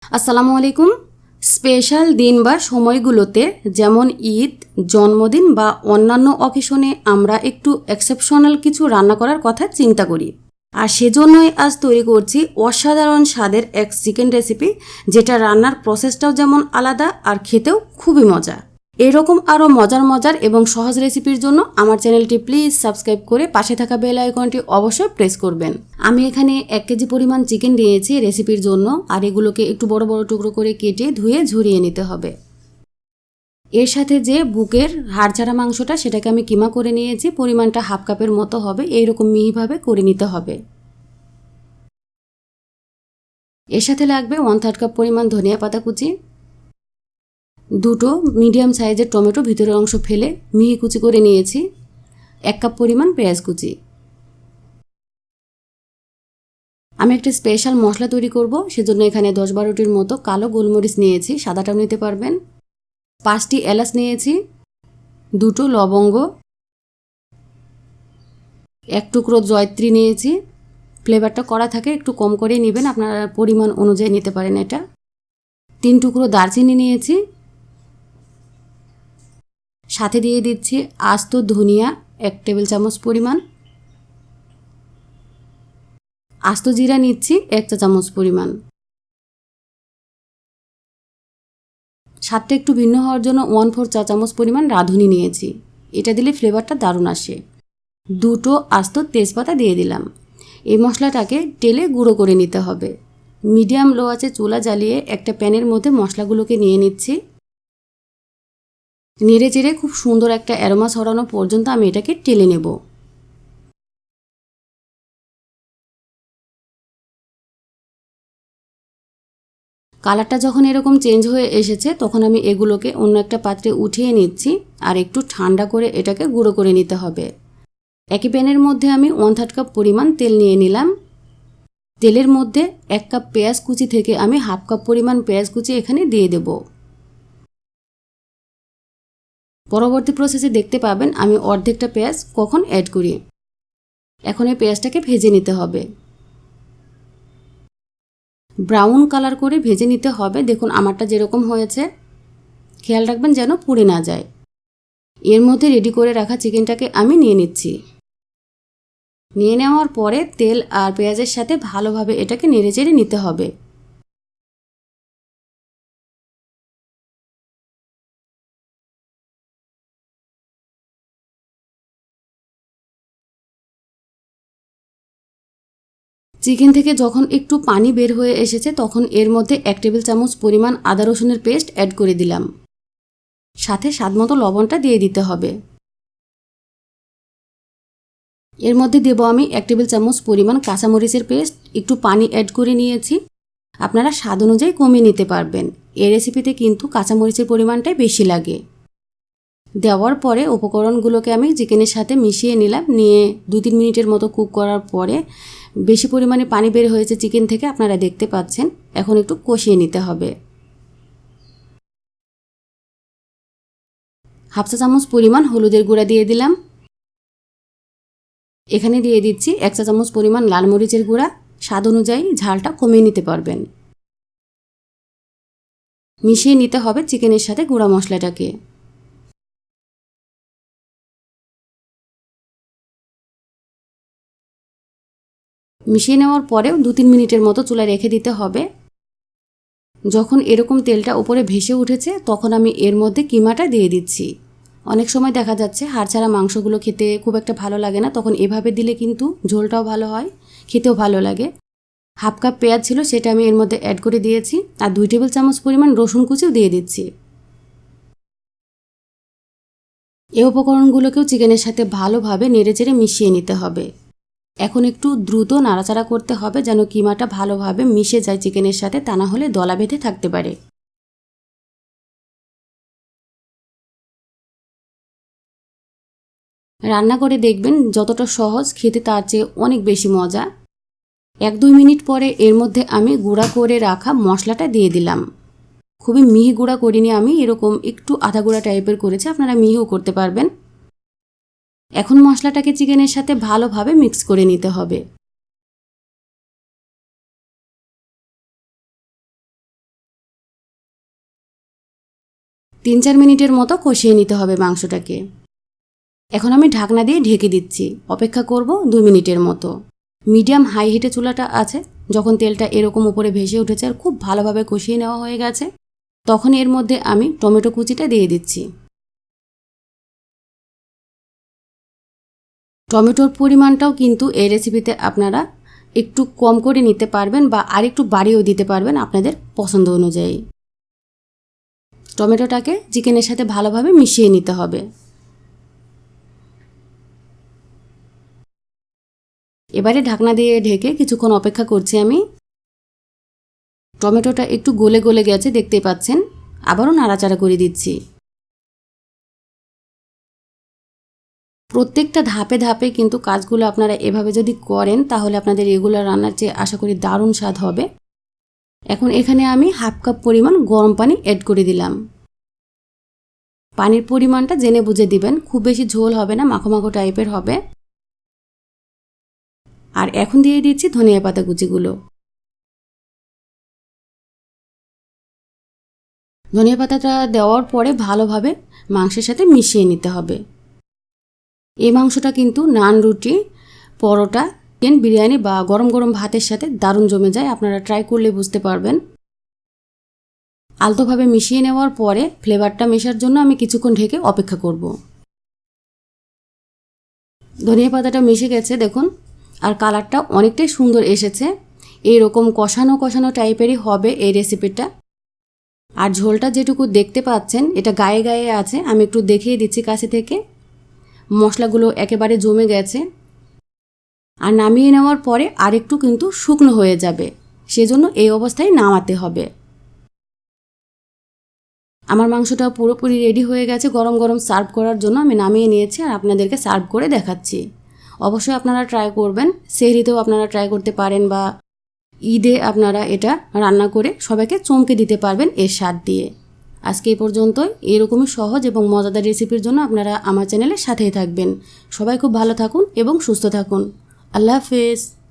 আসসালামু আলাইকুম। স্পেশাল দিন বা সময়গুলোতে যেমন ঈদ, জন্মদিন বা অন্যান্য অকেশনে আমরা একটু এক্সেপশনাল কিছু রান্না করার কথা চিন্তা করি। আর সেজন্যই আজ তৈরি করছি অসাধারণ স্বাদের এক চিকেন রেসিপি, যেটা রান্নার প্রসেসটাও যেমন আলাদা আর খেতেও খুবই মজা। এরকম আরও মজার এবং সহজ রেসিপির জন্য আমার চ্যানেলটি প্লিজ সাবস্ক্রাইব করে পাশে থাকা বেল আইকনটি অবশ্যই প্রেস করবেন। আমি এখানে 1 কেজি পরিমাণ চিকেন নিয়েছি রেসিপির জন্য, আর এগুলোকে একটু বড় বড় টুকরো করে কেটে ধুয়ে ঝরিয়ে নিতে হবে। এর সাথে যে বুকের হাড় ছাড়া মাংসটা, সেটাকে আমি কিমা করে নিয়েছি। পরিমাণটা হাফ কাপের মতো হবে, এইরকম মিহিভাবে করে নিতে হবে। এর সাথে লাগবে 1/3 কাপ পরিমাণ ধনিয়া পাতা কুচি, 2টো মিডিয়াম সাইজের টমেটো ভিতরের অংশ ফেলে মিহি কুচি করে নিয়েছি, 1 কাপ পরিমাণ পেঁয়াজ কুচি। আমি একটা স্পেশাল মশলা তৈরি করব, সেজন্য এখানে 10-12টির মতো কালো গোলমরিচ নিয়েছি, সাদাটাও নিতে পারবেন। 5টি এলাচ নিয়েছি, 2টো লবঙ্গ, 1 টুকরো জয়ত্রী নিয়েছি। ফ্লেভারটা করা থাকে, একটু কম করে নেবেন, আপনার পরিমাণ অনুযায়ী নিতে পারেন এটা। 3 টুকরো দারচিনি নিয়েছি, সাথে দিয়ে দিচ্ছি আস্ত ধনিয়া 1 টেবিল চামচ পরিমাণ, আস্ত জিরা নিচ্ছি 1 চা চামচ পরিমাণ। স্বাদটা একটু ভিন্ন হওয়ার জন্য 1/4 চা চামচ পরিমাণ রাঁধুনি নিয়েছি, এটা দিলে ফ্লেভারটা দারুণ আসে। 2টো আস্ত তেজপাতা দিয়ে দিলাম। এই মশলাটাকে তেলে গুঁড়ো করে নিতে হবে। মিডিয়াম লো আঁচে চুলা জ্বালিয়ে একটা প্যানের মধ্যে মশলাগুলোকে নিয়ে নিচ্ছি। নেড়ে চেড়ে খুব সুন্দর একটা অ্যারোমা ছড়ানো পর্যন্ত আমি এটাকে টেলে নেব। কালারটা যখন এরকম চেঞ্জ হয়ে এসেছে, তখন আমি এগুলোকে অন্য একটা পাত্রে উঠিয়ে নিচ্ছি, আর একটু ঠান্ডা করে এটাকে গুঁড়ো করে নিতে হবে। একই প্যানের মধ্যে আমি 1/3 কাপ পরিমাণ তেল নিয়ে নিলাম। তেলের মধ্যে 1 কাপ পেঁয়াজ কুচি থেকে আমি হাফ কাপ পরিমাণ পেঁয়াজ কুচি এখানে দিয়ে দেব। পরবর্তী প্রসেসে দেখতে পাবেন আমি অর্ধেকটা পেঁয়াজ কখন অ্যাড করি। এখন এই পেঁয়াজটাকে ভেজে নিতে হবে, ব্রাউন কালার করে ভেজে নিতে হবে। দেখুন আমারটা যেরকম হয়েছে, খেয়াল রাখবেন যেন পুড়ে না যায়। এর মধ্যে রেডি করে রাখা চিকেনটাকে আমি নিয়ে নিচ্ছি। নিয়ে নেওয়ার পরে তেল আর পেঁয়াজের সাথে ভালোভাবে এটাকে নেড়েচেড়ে নিতে হবে। চিকেন থেকে যখন একটু পানি বের হয়ে এসেছে, তখন এর মধ্যে 1 টেবিল চামচ পরিমাণ আদা রসুনের পেস্ট অ্যাড করে দিলাম। সাথে স্বাদমতো লবণটা দিয়ে দিতে হবে। এর মধ্যে দেব আমি 1 টেবিল চামচ পরিমাণ কাঁচামরিচের পেস্ট, একটু পানি অ্যাড করে নিয়েছি। আপনারা স্বাদ অনুযায়ী কমিয়ে নিতে পারবেন। এই রেসিপিতে কিন্তু কাঁচামরিচের পরিমাণটাই বেশি লাগে। দেওয়ার পরে উপকরণগুলোকে আমি চিকেনের সাথে মিশিয়ে নিলাম। নিয়ে 2-3 মিনিটের মতো কুক করার পরে বেশি পরিমাণে পানি বের হয়েছে চিকেন থেকে, আপনারা দেখতে পাচ্ছেন। এখন একটু কষিয়ে নিতে হবে। হাফ চা চামচ পরিমাণ হলুদের গুঁড়া দিয়ে দিলাম। এখানে দিয়ে দিচ্ছি 1 চা চামচ পরিমাণ লাল মরিচের গুঁড়া। স্বাদ অনুযায়ী ঝালটা কমিয়ে নিতে পারবেন। মিশিয়ে নিতে হবে চিকেনের সাথে গুঁড়া মশলাটাকে। মিশিয়ে নেওয়ার পরেও 2-3 মিনিটের মতো চুলায় রেখে দিতে হবে। যখন এরকম তেলটা উপরে ভেসে উঠেছে, তখন আমি এর মধ্যে কিমাটা দিয়ে দিচ্ছি। অনেক সময় দেখা যাচ্ছে হাড় ছাড়া মাংসগুলো খেতে খুব একটা ভালো লাগে না, তখন এভাবে দিলে কিন্তু ঝোলটাও ভালো হয়, খেতেও ভালো লাগে। হাফ কাপ পেঁয়াজ ছিল, সেটা আমি এর মধ্যে অ্যাড করে দিয়েছি, আর 2 টেবিল চামচ পরিমাণ রসুন কুচিও দিয়ে দিচ্ছি। এই উপকরণগুলোকেও চিকেনের সাথে ভালোভাবে নেড়েচেড়ে মিশিয়ে নিতে হবে। এখন একটু দ্রুত নাড়াচাড়া করতে হবে, যেন কিমাটা ভালোভাবে মিশে যায় চিকেনের সাথে, তা না হলে দলা বেঁধে থাকতে পারে। রান্না করে দেখবেন যতটা সহজ, খেতে তার চেয়ে অনেক বেশি মজা। 1-2 মিনিট পরে এর মধ্যে আমি গুঁড়া করে রাখা মশলাটা দিয়ে দিলাম। খুবই মিহি গুঁড়া করিনি আমি, এরকম একটু আধা গুঁড়া টাইপের করেছি, আপনারা মিহিও করতে পারবেন। এখন মশলাটাকে চিকেনের সাথে ভালোভাবে মিক্স করে নিতে হবে। 3-4 মিনিটের মতো কষিয়ে নিতে হবে মাংসটাকে। এখন আমি ঢাকনা দিয়ে ঢেকে দিচ্ছি, অপেক্ষা করব 2 মিনিটের মতো। মিডিয়াম হাই হিটে চুলাটা আছে। যখন তেলটা এরকম উপরে ভেসে উঠেছে আর খুব ভালোভাবে কষিয়ে নেওয়া হয়ে গেছে, তখন এর মধ্যে আমি টমেটো কুচিটা দিয়ে দিচ্ছি। টমেটোর পরিমাণটাও কিন্তু এই রেসিপিতে আপনারা একটু কম করে নিতে পারবেন বা আরেকটু বাড়িয়েও দিতে পারবেন আপনাদের পছন্দ অনুযায়ী। টমেটোটাকে চিকেনের সাথে ভালোভাবে মিশিয়ে নিতে হবে। এবারে ঢাকনা দিয়ে ঢেকে কিছুক্ষণ অপেক্ষা করছি আমি। টমেটোটা একটু গলে গলে গেছে, দেখতেই পাচ্ছেন। আবারও নাড়াচাড়া করে দিচ্ছি। প্রত্যেকটা ধাপে ধাপে কিন্তু কাজগুলো আপনারা এভাবে যদি করেন তাহলে আপনাদের রেগুলার রান্নার চেয়ে আশা করি দারুণ স্বাদ হবে। এখন এখানে আমি 1/2 কাপ পরিমাণ গরম পানি অ্যাড করে দিলাম। পানির পরিমাণটা জেনে বুঝে দিবেন, খুব বেশি ঝোল হবে না, মাখো মাখো টাইপের হবে। আর এখন দিয়ে দিচ্ছি ধনিয়া পাতা কুচিগুলো। ধনিয়া পাতাটা দেওয়ার পরে ভালোভাবে মাংসের সাথে মিশিয়ে নিতে হবে। এই মাংসটা কিন্তু নান, রুটি, পরোটা, চিকেন বিরিয়ানি বা গরম গরম ভাতের সাথে দারুণ জমে যায়। আপনারা ট্রাই করলে বুঝতে পারবেন। আলতোভাবে মিশিয়ে নেওয়ার পরে ফ্লেভারটা মেশার জন্য আমি কিছুক্ষণ ঢেকে অপেক্ষা করব। ধনিয়া পাতাটা মিশে গেছে দেখুন, আর কালারটা অনেকটাই সুন্দর এসেছে। এইরকম কষানো কষানো টাইপেরই হবে এই রেসিপিটা। আর ঝোলটা যেটুকু দেখতে পাচ্ছেন এটা গায়ে গায়ে আছে, আমি একটু দেখিয়ে দিচ্ছি কাছে থেকে। মশলাগুলো একেবারে জমে গেছে। আর নামিয়ে নেওয়ার পরে আরেকটু কিন্তু শুকনো হয়ে যাবে, সেজন্য এই অবস্থায় নামাতে হবে। আমার মাংসটা পুরোপুরি রেডি হয়ে গেছে গরম গরম সার্ভ করার জন্য। আমি নামিয়ে নিয়েছি আর আপনাদেরকে সার্ভ করে দেখাচ্ছি। অবশ্যই আপনারা ট্রাই করবেন। সেহরিতেও আপনারা ট্রাই করতে পারেন বা ঈদে আপনারা এটা রান্না করে সবাইকে চমকে দিতে পারবেন এর স্বাদ দিয়ে। আজকে এই পর্যন্তই। এরকমই সহজ এবং মজাদার রেসিপির জন্য আপনারা আমার চ্যানেলের সাথেই থাকবেন। সবাই খুব ভালো থাকুন এবং সুস্থ থাকুন। আল্লাহ হাফেজ।